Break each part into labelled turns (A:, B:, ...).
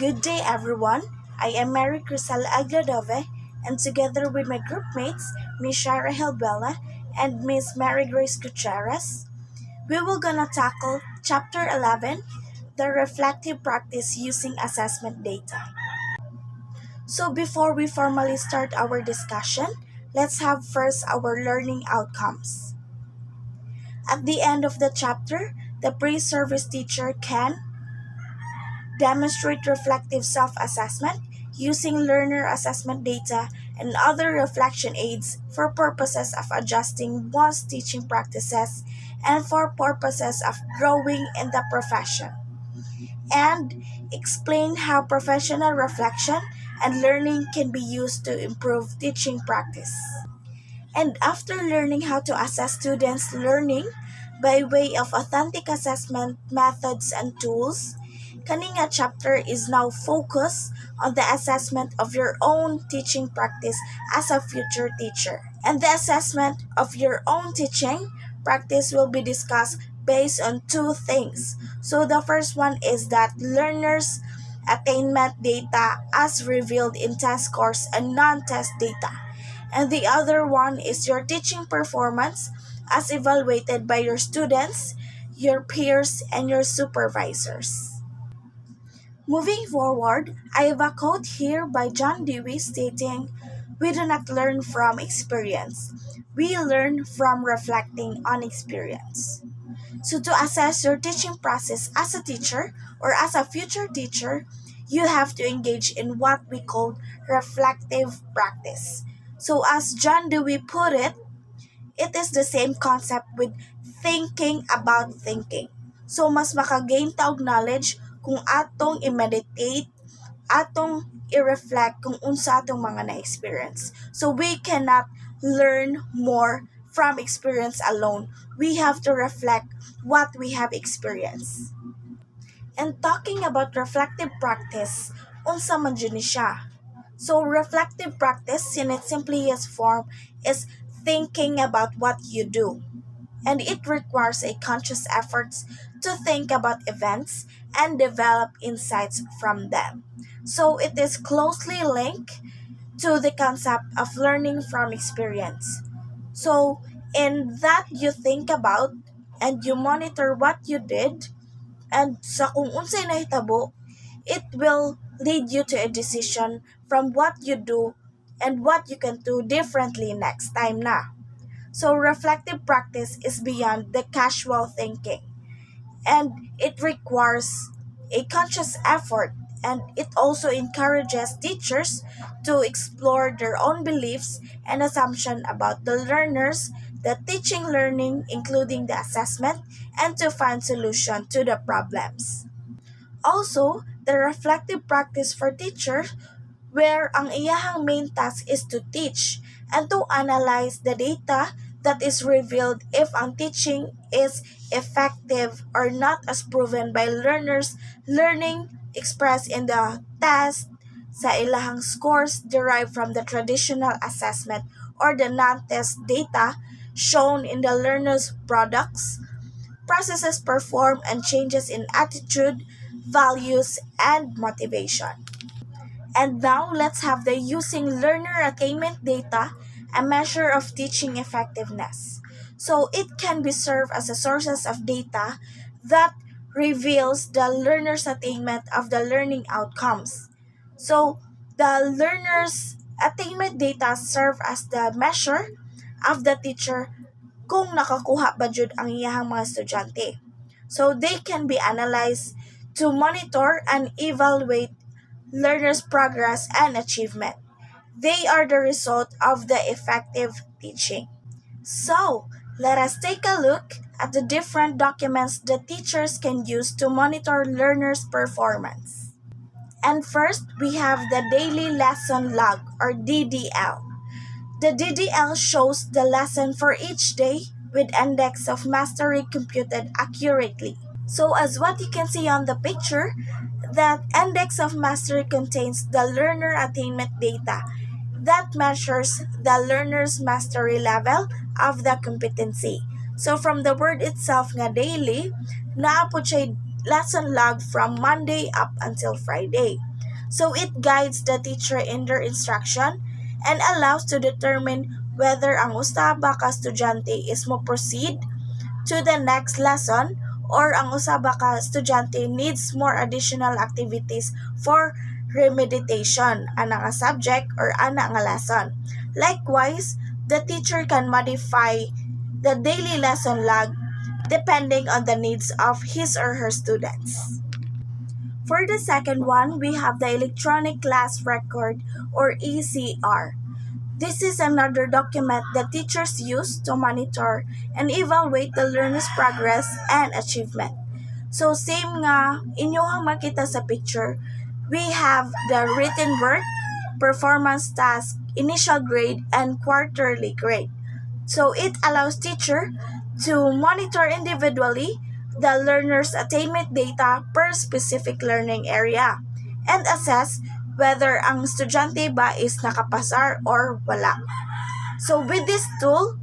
A: Good day, everyone. I am Mary Crisel Agladove, and together with my group mates, Miss Shara Helbella and Miss Mary Grace Gutierrez, we will gonna tackle Chapter 11, the reflective practice using assessment data. So before we formally start our discussion, let's have first our learning outcomes. At the end of the chapter, the pre-service teacher can demonstrate reflective self-assessment using learner assessment data and other reflection aids for purposes of adjusting one's teaching practices and for purposes of growing in the profession, and explain how professional reflection and learning can be used to improve teaching practice. And after learning how to assess students' learning by way of authentic assessment methods and tools, Kaninga chapter is now focused on the assessment of your own teaching practice as a future teacher. And the assessment of your own teaching practice will be discussed based on two things. So the first one is that learners' attainment data as revealed in test scores and non-test data. And the other one is your teaching performance as evaluated by your students, your peers, and your supervisors. Moving forward, I have a quote here by John Dewey stating, "We do not learn from experience. We learn from reflecting on experience." So to assess your teaching process as a teacher or as a future teacher, you have to engage in what we call reflective practice. So as John Dewey put it is the same concept with thinking about thinking. So mas makagain ta og knowledge kung atong i-meditate, atong i-reflect kung unsa atong mga na-experience. So we cannot learn more from experience alone. We have to reflect what we have experienced. And talking about reflective practice, unsa man jud ni siya? So reflective practice in its simplest form is thinking about what you do. And it requires a conscious effort to think about events and develop insights from them. So it is closely linked to the concept of learning from experience. So in that you think about and you monitor what you did, and sa kung unsay nahitabo, it will lead you to a decision from what you do and what you can do differently next time na. So reflective practice is beyond the casual thinking, and it requires a conscious effort, and it also encourages teachers to explore their own beliefs and assumptions about the learners, the teaching learning including the assessment, and to find solution to the problems. Also, the reflective practice for teachers where ang iyahang main task is to teach and to analyze the data that is revealed if ang teaching is effective or not as proven by learners learning expressed in the test sa ilahang scores derived from the traditional assessment or the non-test data shown in the learner's products, processes performed, and changes in attitude, values, and motivation. And now let's have the using learner attainment data, a measure of teaching effectiveness. So it can be served as a sources of data that reveals the learner's attainment of the learning outcomes. So the learner's attainment data serve as the measure of the teacher kung nakakuha ba jud ang iyahang mga estudyante. So they can be analyzed to monitor and evaluate learners' progress and achievement. They are the result of the effective teaching. So, let us take a look at the different documents that teachers can use to monitor learners' performance. And first, we have the Daily Lesson Log or DDL. The DDL shows the lesson for each day with index of mastery computed accurately. So as what you can see on the picture, that index of mastery contains the learner attainment data that measures the learner's mastery level of the competency. So from the word itself nga daily, naapod siya lesson log from Monday up until Friday. So it guides the teacher in their instruction and allows to determine whether ang usa ba ka estudyante is mo proceed to the next lesson or ang usa ba ka estudyante needs more additional activities for remediation ana nga subject or ana nga lesson. Likewise, the teacher can modify the daily lesson log depending on the needs of his or her students. For the second one, we have the electronic class record or ECR. This is another document that teachers use to monitor and evaluate the learner's progress and achievement. So same nga inyong makita sa picture, we have the written work, performance task, initial grade, and quarterly grade. So it allows teacher to monitor individually the learner's attainment data per specific learning area and assess whether ang estudyante ba is nakapasar or wala. So with this tool,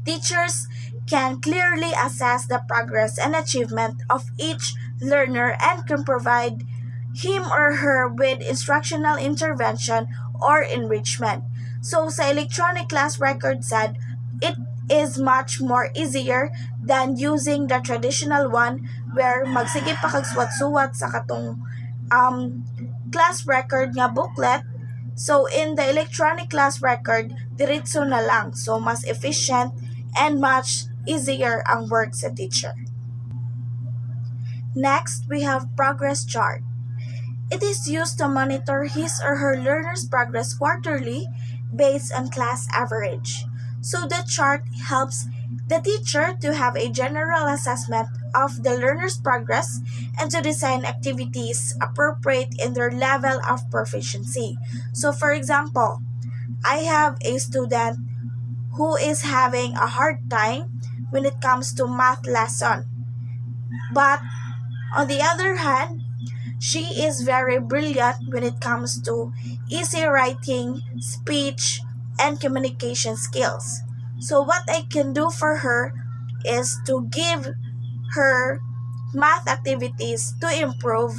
A: teachers can clearly assess the progress and achievement of each learner and can provide him or her with instructional intervention or enrichment. So sa electronic class record said, it is much more easier than using the traditional one where magsige pa kag suwat-suwat sa katong class record nga booklet. So in the electronic class record, diretso na lang. So mas efficient and much easier ang work sa teacher. Next, we have progress chart. It is used to monitor his or her learner's progress quarterly based on class average. So the chart helps the teacher to have a general assessment of the learner's progress and to design activities appropriate in their level of proficiency. So for example, I have a student who is having a hard time when it comes to math lesson. But on the other hand, she is very brilliant when it comes to easy writing, speech, and communication skills. So what I can do for her is to give her math activities to improve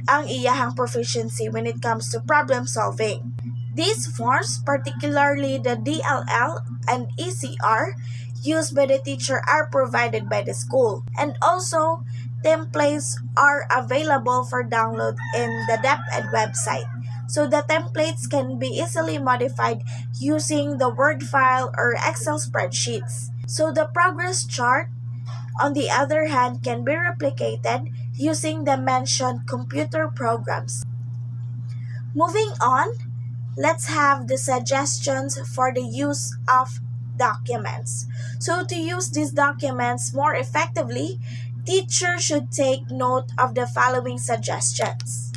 A: ang iyahang proficiency when it comes to problem solving. These forms, particularly the DLL and ECR, used by the teacher are provided by the school. And also, templates are available for download in the DepEd website. So the templates can be easily modified using the Word file or Excel spreadsheets. So the progress chart, on the other hand, can be replicated using the mentioned computer programs. Moving on, let's have the suggestions for the use of documents. So to use these documents more effectively, teachers should take note of the following suggestions.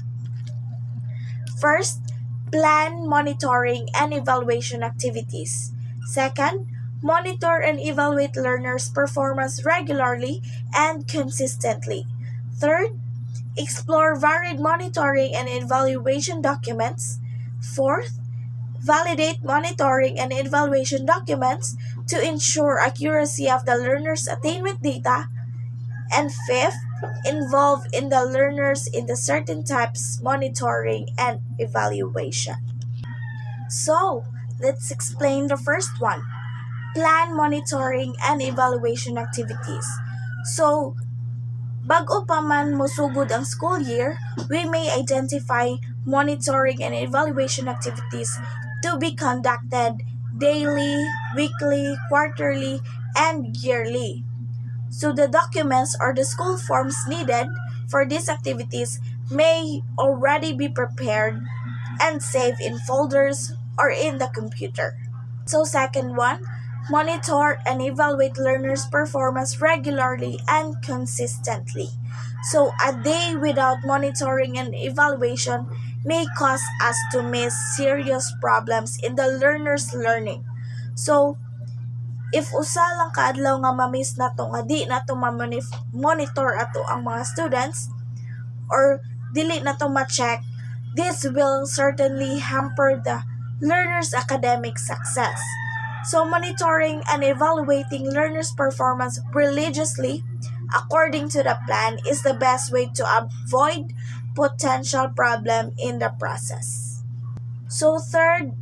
A: First, plan monitoring and evaluation activities. Second, monitor and evaluate learners' performance regularly and consistently. Third, explore varied monitoring and evaluation documents. Fourth, validate monitoring and evaluation documents to ensure accuracy of the learner's attainment data. And fifth, involve in the learners in the certain types monitoring and evaluation. So, let's explain the first one. Plan monitoring and evaluation activities. So, bago pa man musugod ang school year, we may identify monitoring and evaluation activities to be conducted daily, weekly, quarterly, and yearly. So the documents or the school forms needed for these activities may already be prepared and saved in folders or in the computer. So second one, monitor and evaluate learners' performance regularly and consistently. So a day without monitoring and evaluation may cause us to miss serious problems in the learner's learning. So if usa lang kaadlaw nga ma-miss nato nga di nato ma-monitor ato ang mga students or dili nato ma-check, this will certainly hamper the learner's academic success. So monitoring and evaluating learners' performance religiously according to the plan is the best way to avoid potential problem in the process. So third,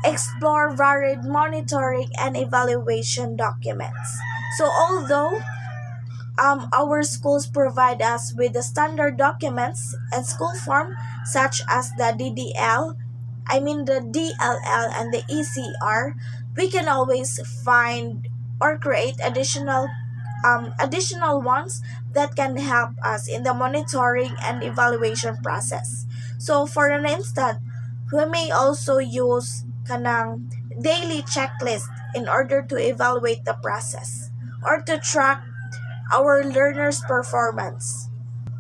A: explore varied monitoring and evaluation documents. So although our schools provide us with the standard documents and school form such as the DLL and the ECR, we can always find or create additional ones that can help us in the monitoring and evaluation process. So for an instance, we may also use kanang daily checklist in order to evaluate the process or to track our learners' performance.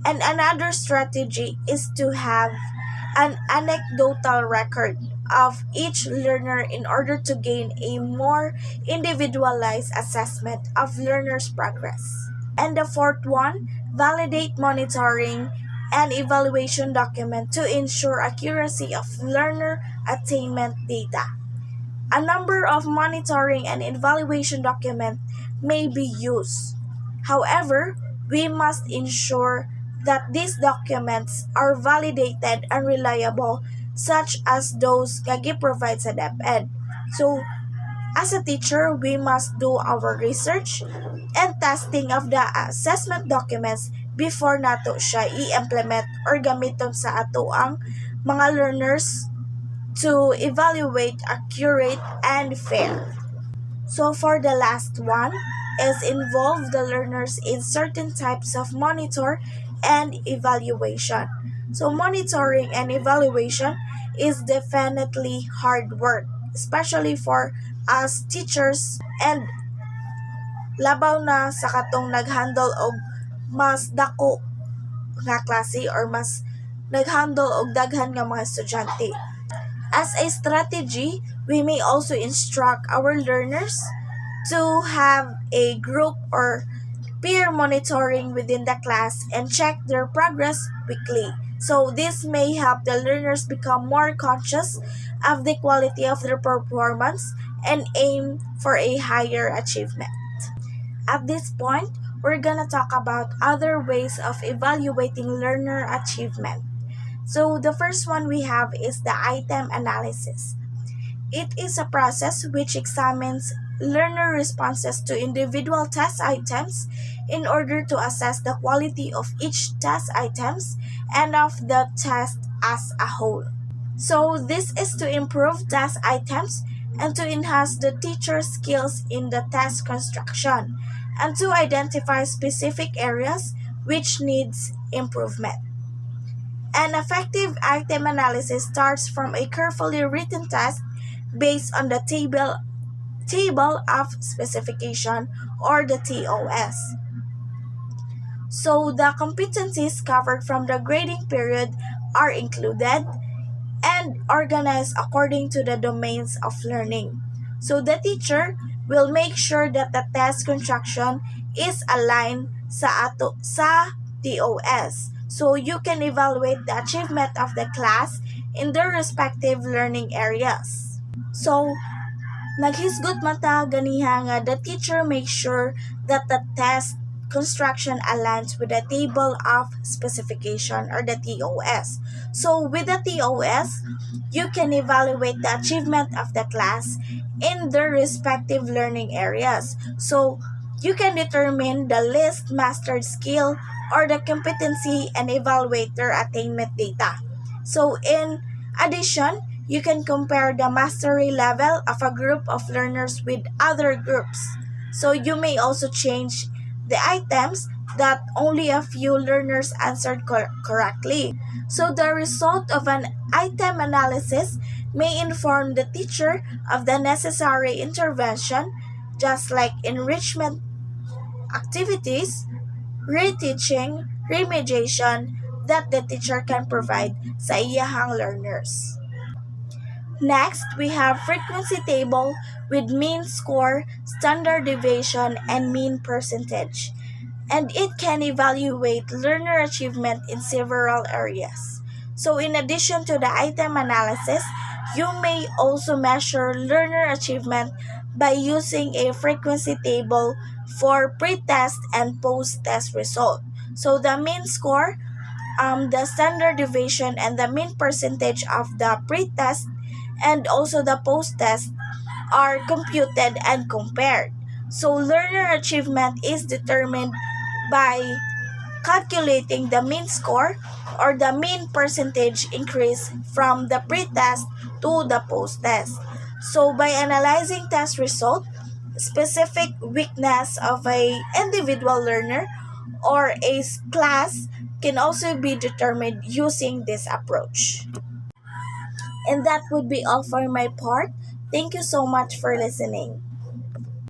A: And another strategy is to have an anecdotal record of each learner in order to gain a more individualized assessment of learners' progress. And the fourth one, validate monitoring and evaluation document to ensure accuracy of learner attainment data. A number of monitoring and evaluation documents may be used. However, we must ensure that these documents are validated and reliable, such as those nga gi-provide sa DepEd. So, as a teacher, we must do our research and testing of the assessment documents before nato siya i-implement or gamiton sa ato ang mga learners to evaluate accurate and fair. So for the last one is involve the learners in certain types of monitor and evaluation. So monitoring and evaluation is definitely hard work, especially for us teachers and labaw na sa katong naghandle og mas dako nga klase or mas naghandle og daghan nga mga estudyante. As a strategy, we may also instruct our learners to have a group or peer monitoring within the class and check their progress weekly. So this may help the learners become more conscious of the quality of their performance and aim for a higher achievement. At this point, we're gonna talk about other ways of evaluating learner achievement. So the first one we have is the item analysis. It is a process which examines learner responses to individual test items in order to assess the quality of each test items and of the test as a whole. So this is to improve test items and to enhance the teacher's skills in the test construction and to identify specific areas which needs improvement. An effective item analysis starts from a carefully written test based on the table of specification or the TOS. So the competencies covered from the grading period are included and organized according to the domains of learning. So the teacher will make sure that the test construction is aligned sa TOS. So you can evaluate the achievement of the class in their respective learning areas. So naghisgot man ta ganiha nga the teacher makes sure that the test construction aligns with the table of specification or the TOS. So with the TOS, you can evaluate the achievement of the class in their respective learning areas. So you can determine the least mastered skill or the competency and evaluate their attainment data. So in addition, you can compare the mastery level of a group of learners with other groups. So you may also change the items that only a few learners answered correctly. So the result of an item analysis may inform the teacher of the necessary intervention, just like enrichment activities, reteaching, remediation that the teacher can provide sa iyahang learners. Next, we have frequency table with mean score, standard deviation, and mean percentage. And it can evaluate learner achievement in several areas. So in addition to the item analysis, you may also measure learner achievement by using a frequency table for pre-test and post-test result. So the mean score the standard deviation and the mean percentage of the pre-test and also the post-test are computed and compared. So learner achievement is determined by calculating the mean score or the mean percentage increase from the pre-test to the post-test. So by analyzing test result, specific weakness of a individual learner or a class can also be determined using this approach. And that would be all for my part. Thank you so much for listening.